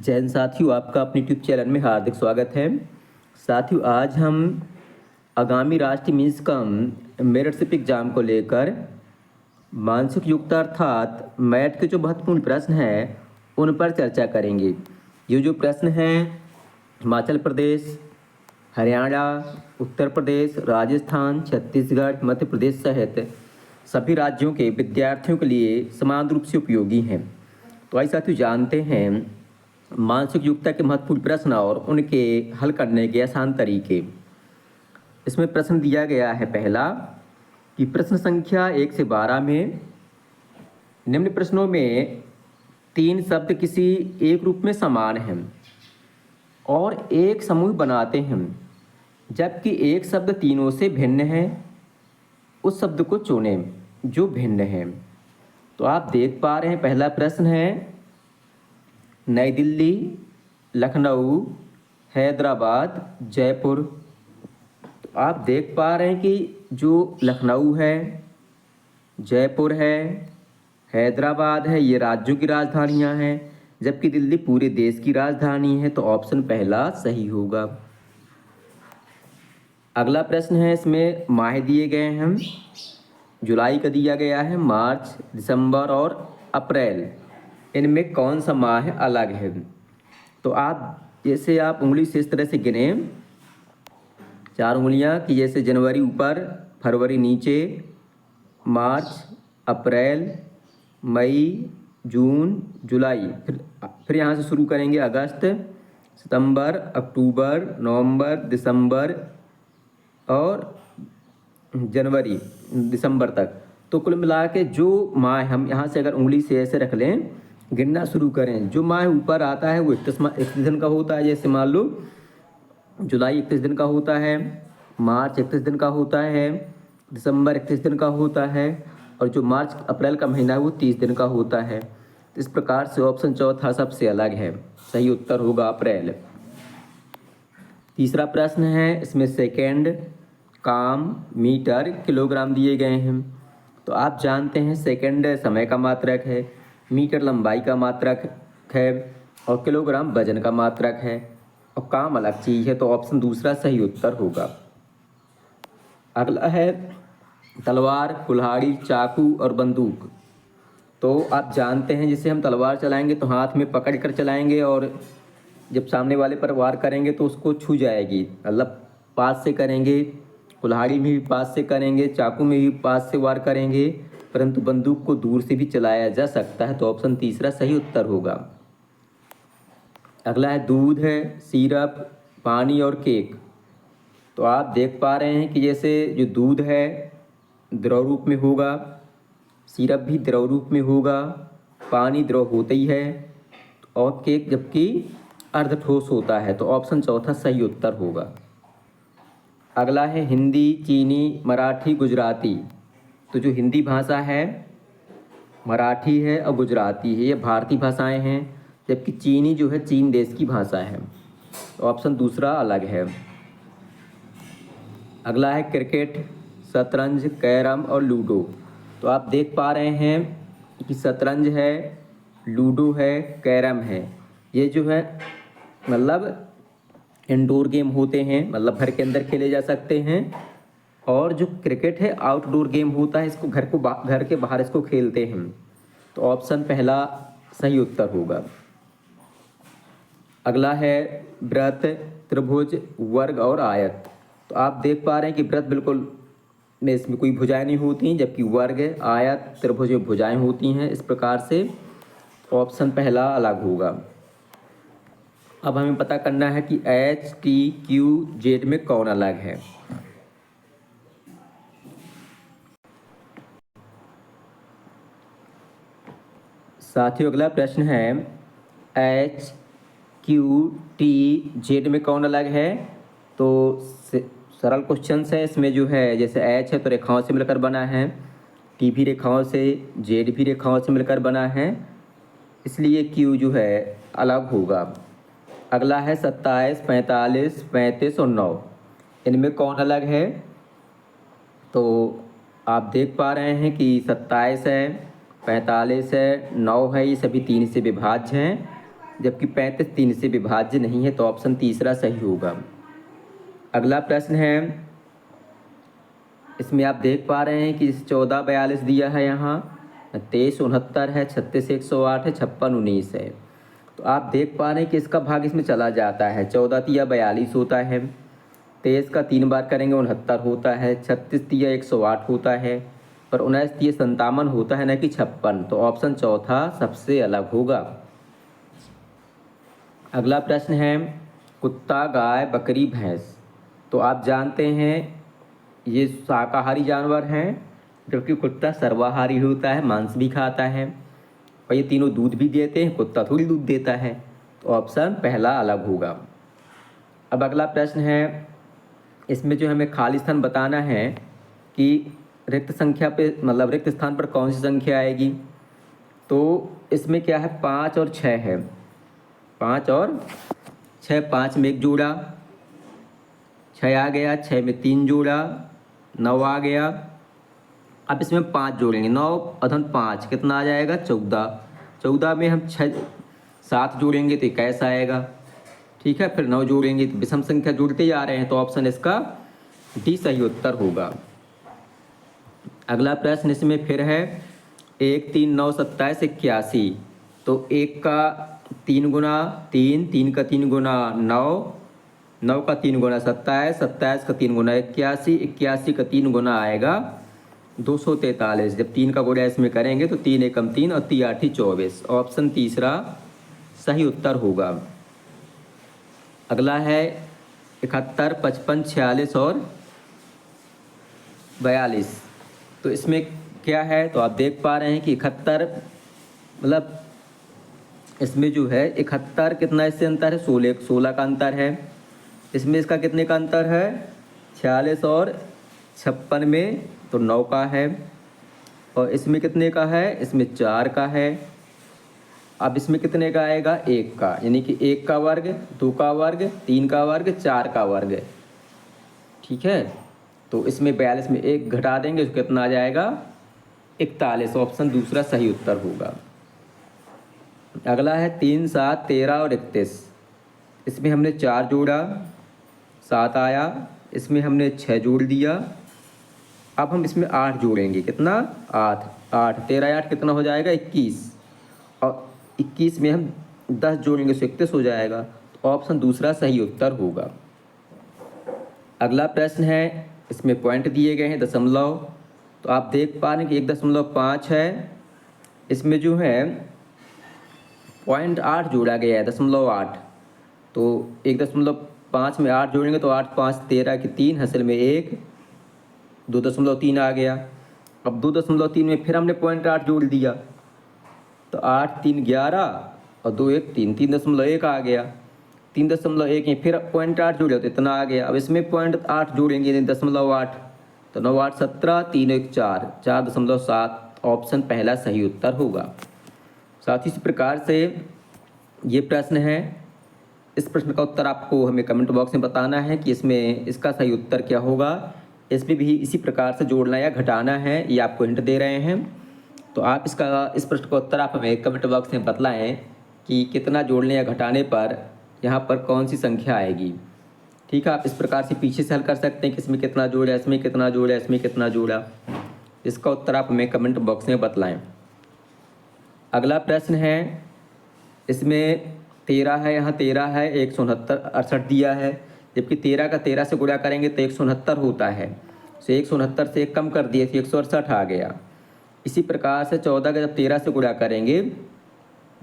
जय हिंद साथियों, आपका अपने यूट्यूब चैनल में हार्दिक स्वागत है। साथियों, आज हम आगामी राष्ट्रीय मीन्स कम मेरिटशिप एग्जाम को लेकर मानसिक योग्यता अर्थात मैथ के जो महत्वपूर्ण प्रश्न हैं उन पर चर्चा करेंगे। ये जो प्रश्न हैं हिमाचल प्रदेश, हरियाणा, उत्तर प्रदेश, राजस्थान, छत्तीसगढ़, मध्य प्रदेश सहित सभी राज्यों के विद्यार्थियों के लिए समान रूप से उपयोगी हैं। तो आइए साथियों जानते हैं मानसिक योग्यता के महत्वपूर्ण प्रश्न और उनके हल करने के आसान तरीके। इसमें प्रश्न दिया गया है पहला कि प्रश्न संख्या 1 से 12 में निम्न प्रश्नों में 3 शब्द किसी एक रूप में समान हैं और एक समूह बनाते हैं, जबकि एक शब्द तीनों से भिन्न है। उस शब्द को चुनें जो भिन्न है। तो आप देख पा रहे हैं पहला प्रश्न है नई दिल्ली, लखनऊ, हैदराबाद, जयपुर। तो आप देख पा रहे हैं कि जो लखनऊ है, जयपुर है, हैदराबाद है, ये राज्यों की राजधानियां हैं, जबकि दिल्ली पूरे देश की राजधानी है। तो ऑप्शन पहला सही होगा। अगला प्रश्न है, इसमें माह दिए गए हैं। जुलाई का दिया गया है, मार्च, दिसंबर और अप्रैल। इनमें कौन सा माह अलग है? तो आप जैसे आप उंगली से इस तरह से गिने 4 उंगलियां कि जैसे जनवरी ऊपर, फरवरी नीचे, मार्च, अप्रैल, मई, जून, जुलाई। फिर यहाँ से शुरू करेंगे अगस्त, सितंबर, अक्टूबर, नवंबर, दिसंबर और जनवरी, दिसंबर तक। तो कुल मिला के जो माह हम यहाँ से अगर उंगली से ऐसे रख लें, गिनना शुरू करें, जो माह ऊपर आता है वो 31 दिन का होता है। जैसे मान लो जुलाई 31 दिन का होता है, मार्च 31 दिन का होता है, दिसंबर 31 दिन का होता है और जो मार्च अप्रैल का महीना है वो 30 दिन का होता है। इस प्रकार से ऑप्शन चौथा सबसे अलग है। सही उत्तर होगा अप्रैल। तीसरा प्रश्न है, इसमें सेकेंड, काम, मीटर, किलोग्राम दिए गए हैं। तो आप जानते हैं सेकेंड समय का मात्रक है, मीटर लंबाई का मात्रक है और किलोग्राम वजन का मात्रक है और काम अलग चीज़ है। तो ऑप्शन दूसरा सही उत्तर होगा। अगला है तलवार, कुल्हाड़ी, चाकू और बंदूक। तो आप जानते हैं जैसे हम तलवार चलाएंगे तो हाथ में पकड़ कर चलाएंगे और जब सामने वाले पर वार करेंगे तो उसको छू जाएगी, मतलब पास से करेंगे। कुल्हाड़ी में भी पास से करेंगे, चाकू में भी पास से वार करेंगे, परंतु बंदूक को दूर से भी चलाया जा सकता है। तो ऑप्शन तीसरा सही उत्तर होगा। अगला है दूध है, सिरप, पानी और केक। तो आप देख पा रहे हैं कि जैसे जो दूध है द्रव रूप में होगा, सिरप भी द्रव रूप में होगा, पानी द्रव होता ही है और केक जबकि अर्ध ठोस होता है। तो ऑप्शन चौथा सही उत्तर होगा। अगला है हिंदी, चीनी, मराठी, गुजराती। तो जो हिंदी भाषा है, मराठी है और गुजराती है, ये भारतीय भाषाएं हैं, जबकि चीनी जो है चीन देश की भाषा है। तो ऑप्शन दूसरा अलग है। अगला है क्रिकेट, शतरंज, कैरम और लूडो। तो आप देख पा रहे हैं कि शतरंज है, लूडो है, कैरम है। ये जो है मतलब इंडोर गेम होते हैं, मतलब घर के अंदर खेले जा सकते हैं। और जो क्रिकेट है आउटडोर गेम होता है, इसको घर के बाहर इसको खेलते हैं। तो ऑप्शन पहला सही उत्तर होगा। अगला है वृत्त, त्रिभुज, वर्ग और आयत। तो आप देख पा रहे हैं कि वृत्त बिल्कुल में इसमें कोई भुजाएं नहीं होती, जबकि वर्ग, आयत, त्रिभुज में भुजाएं होती हैं। इस प्रकार से ऑप्शन पहला अलग होगा। अब हमें पता करना है कि एच, टी, क्यू, जेड में कौन अलग है। साथियों, अगला प्रश्न है एच, क्यू, टी, जेड में कौन अलग है। तो सरल क्वेश्चन है। इसमें जो है जैसे एच है तो रेखाओं से मिलकर बना है, टी भी रेखाओं से, जेड भी रेखाओं से मिलकर बना है, इसलिए क्यू जो है अलग होगा। अगला है 27, 45, 35 और 9। इनमें कौन अलग है? तो आप देख पा रहे हैं कि 27 है, 45 है, 9 है, ये सभी 3 से विभाज्य हैं जबकि 35 3 से विभाज्य नहीं है, तो ऑप्शन तीसरा सही होगा। अगला प्रश्न है, इसमें आप देख पा रहे हैं कि 14 42 दिया है, यहाँ 23 69 है, 36 108 है, 56 19 है। तो आप देख पा रहे हैं कि इसका भाग इसमें चला जाता है। 14 तिया 42 होता है, 23 का 3 बार करेंगे 69 होता है, 36 तिया 108 होता है, और 19 तिया 57 होता है, न कि 56। तो ऑप्शन चौथा सबसे अलग होगा। अगला प्रश्न है, कुत्ता गाय बकरी भैंस, तो आप जानते हैं ये शाकाहारी जानवर हैं, जबकि कुत्ता सर्वाहारी होता है, मांस भी खाता है, और ये तीनों दूध भी देते हैं। कुत्ता थोड़ी दूध देता है, तो ऑप्शन पहला अलग होगा। अब अगला प्रश्न है, इसमें जो हमें खाली स्थान बताना है कि रिक्त संख्या पे, मतलब रिक्त स्थान पर कौन सी संख्या आएगी। तो इसमें क्या है, 5 और 6 है। 5 और 6, 5 में एक जोड़ा, 6 आ गया, 6 में 3 जोड़ा, 9 आ गया। अब इसमें 5 जोड़ेंगे, 9 अधन 5 कितना आ जाएगा, 14। 14 में हम 7 जोड़ेंगे तो 21 आएगा, ठीक है। फिर 9 जोड़ेंगे तो विषम संख्या जोड़ते जा रहे हैं, तो ऑप्शन इसका डी सही उत्तर होगा। अगला प्रश्न इसमें फिर है, 1 3 9 27 81, तो 1 का 3 गुना 3, 3 का 3 गुना 9, 9 का 3 गुना 27, 27 का 3 गुना 81, 81 का 3 गुना आएगा 243। जब 3 का गुणा इसमें करेंगे तो 3 एकम 3 और 3 आठी 24। ऑप्शन तीसरा सही उत्तर होगा। अगला है 71 55 46 और 42, तो इसमें क्या है, तो आप देख पा रहे हैं कि 71, मतलब इसमें जो है 71 कितना इससे अंतर है, 16 का अंतर है। इसमें इसका कितने का अंतर है, 46 और 56 में तो 9 का है, और इसमें कितने का है, इसमें 4 का है। अब इसमें कितने का आएगा, 1 का, यानी कि 1 का वर्ग, 2 का वर्ग, 3 का वर्ग, 4 का वर्ग, ठीक है। तो इसमें 42 में 1 घटा देंगे तो कितना आ जाएगा, 41। ऑप्शन दूसरा सही उत्तर होगा। अगला है 3 7 13 और 31, इसमें हमने 4 जोड़ा, 7 आया, इसमें हमने 6 जोड़ दिया। अब हम इसमें 8 जोड़ेंगे, कितना, 8, 8 13 8 कितना हो जाएगा, 21, और 21 में हम 10 जोड़ेंगे तो 31 हो जाएगा। तो ऑप्शन दूसरा सही उत्तर होगा। अगला प्रश्न है, इसमें पॉइंट दिए गए हैं दशमलव, तो आप देख पा रहे हैं कि 1.5 है, इसमें जो है 0.8 जोड़ा गया है, 0.8, तो 1.5 में 8 जोड़ेंगे तो 8 5 13 की 3, हासिल में 1, 2.3 आ गया। अब 2.3 में फिर हमने 0.8 जोड़ दिया, तो 8 3 11 और 2 1 3, 3.1 आ गया। 3.1 में फिर 0.8 जोड़े तो इतना आ गया। अब इसमें 0.8 जोड़ेंगे, 0.8, तो 9 8 17, 3 1 4, 4.7। ऑप्शन पहला सही उत्तर होगा। साथ ही इस प्रकार से ये प्रश्न है, इस प्रश्न का उत्तर आपको हमें कमेंट बॉक्स में बताना है कि इसमें इसका सही उत्तर क्या होगा। इसमें भी इसी प्रकार से जोड़ना या घटाना है, ये आपको हिंट दे रहे हैं। तो आप इस प्रश्न का उत्तर आप हमें कमेंट बॉक्स में बतलाएं कि कितना जोड़ने या घटाने पर यहाँ पर कौन सी संख्या आएगी, ठीक है। आप इस प्रकार से पीछे से हल कर सकते हैं कि इसमें कितना जोड़ा, इसमें कितना जोड़ा, इसमें कितना जोड़ा। इसका उत्तर आप हमें कमेंट बॉक्स में बतलाएं। अगला प्रश्न है, इसमें 13 है, यहाँ 13 है, 169 68 दिया है, जबकि 13 का 13 से गुणा करेंगे तो 169 होता है। तो 169 से 1 कम कर दिए तो 168 आ गया। इसी प्रकार से 14 का जब 13 से गुणा करेंगे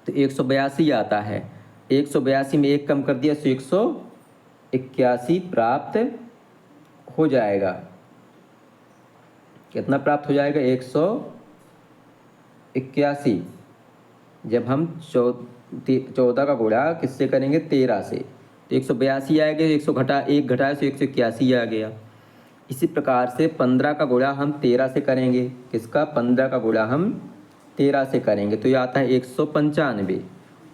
तो 182 आता है। 182 में 1 कम कर दिया तो 181 प्राप्त हो जाएगा। कितना प्राप्त हो जाएगा, 181। जब हम 14 का गुणा किससे करेंगे, 13 से, तो 182 आएगा। 100 घटा 1 घटाए तो 181 आ गया। इसी प्रकार से 15 का गुणा हम 13 से करेंगे, किसका, 15 का गुणा हम 13 से करेंगे तो ये आता है 195।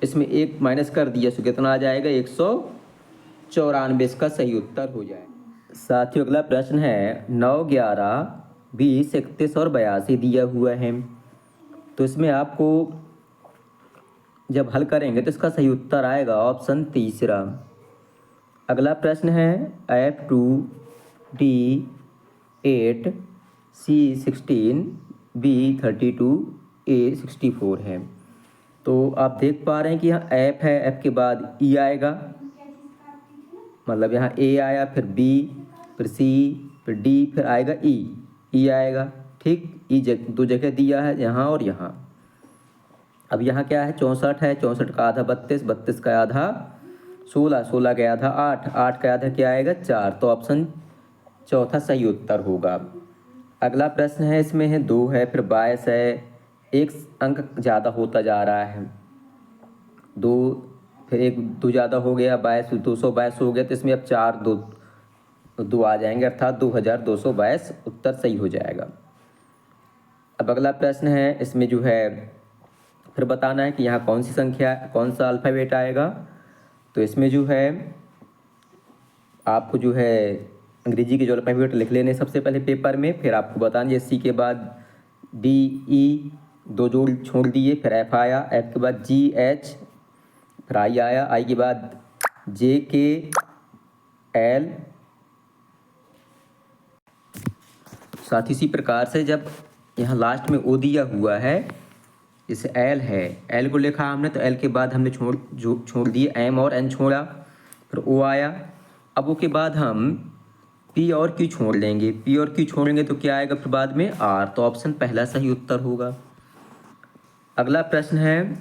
इसमें 1 माइनस कर दिया तो कितना आ जाएगा, 194। इसका सही उत्तर हो जाए। साथियों अगला प्रश्न है, 9 11 20 31 और 82 दिया हुआ है। तो इसमें आपको जब हल करेंगे तो इसका सही उत्तर आएगा ऑप्शन तीसरा। अगला प्रश्न है F2D8 C16 B32 A64 है। तो आप देख पा रहे हैं कि यहाँ F है, F के बाद E आएगा, मतलब यहाँ A आया, फिर B, फिर C, फिर D, फिर आएगा E आएगा। ठीक, दो जगह दिया है, यहाँ और यहाँ। अब यहाँ क्या है, 64 है, 64 का आधा 32, 32 का आधा 16, 16 का आधा 8, 8 का आधा क्या आएगा 4। तो ऑप्शन चौथा सही उत्तर होगा। अगला प्रश्न है, इसमें है 2 है, फिर 22 है, एक अंक ज़्यादा होता जा रहा है, 2 फिर एक 2 ज़्यादा हो गया, 22 222 हो गया, तो इसमें अब 4 2 आ जाएंगे, अर्थात 2222 उत्तर सही हो जाएगा। अब अगला प्रश्न है, इसमें जो है फिर बताना है कि यहाँ कौन सी संख्या, कौन सा अल्फ़ाबेट आएगा। तो इसमें जो है आपको जो है अंग्रेजी के जो अल्फ़ाबेट लिख लेने सबसे पहले पेपर में, फिर आपको बताना है सी के बाद DE 2 जोड़ छोड़ दिए, फिर F आया, F के बाद GH, फिर I आया, I के बाद JKL। साथ ही इसी प्रकार से जब यहाँ लास्ट में O दिया हुआ है, जैसे L है, L को लिखा हमने, तो L के बाद हमने छोड़ दिए M और N छोड़ा, फिर O आया। अब O के बाद हम P और Q छोड़ लेंगे, P और Q छोड़ेंगे तो क्या आएगा फिर बाद में R। तो ऑप्शन पहला सही उत्तर होगा। अगला प्रश्न है,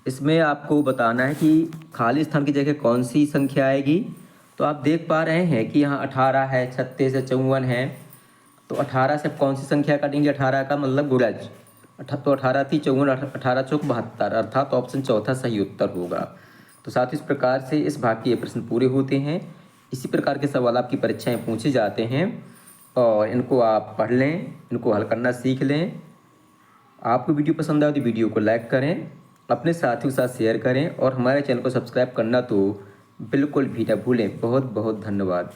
इसमें आपको बताना है कि खाली स्थान की जगह कौन सी संख्या आएगी। तो आप देख पा रहे हैं कि यहाँ 18 है, 36 है, 54 है, तो 18 से कौन सी संख्या काटेंगे, 18 का मतलब गुणज, तो 18 थी 54, 18 चौक 72, अर्थात ऑप्शन चौथा सही उत्तर होगा। तो साथ ही इस प्रकार से इस भाग के ये प्रश्न पूरे होते हैं। इसी प्रकार के सवाल आपकी परीक्षाएं पूछे जाते हैं और इनको आप पढ़ लें, इनको हल करना सीख लें। आपको वीडियो पसंद आए तो वीडियो को लाइक करें, अपने साथियों के साथ शेयर करें और हमारे चैनल को सब्सक्राइब करना तो बिल्कुल भी ना भूलें। बहुत बहुत धन्यवाद।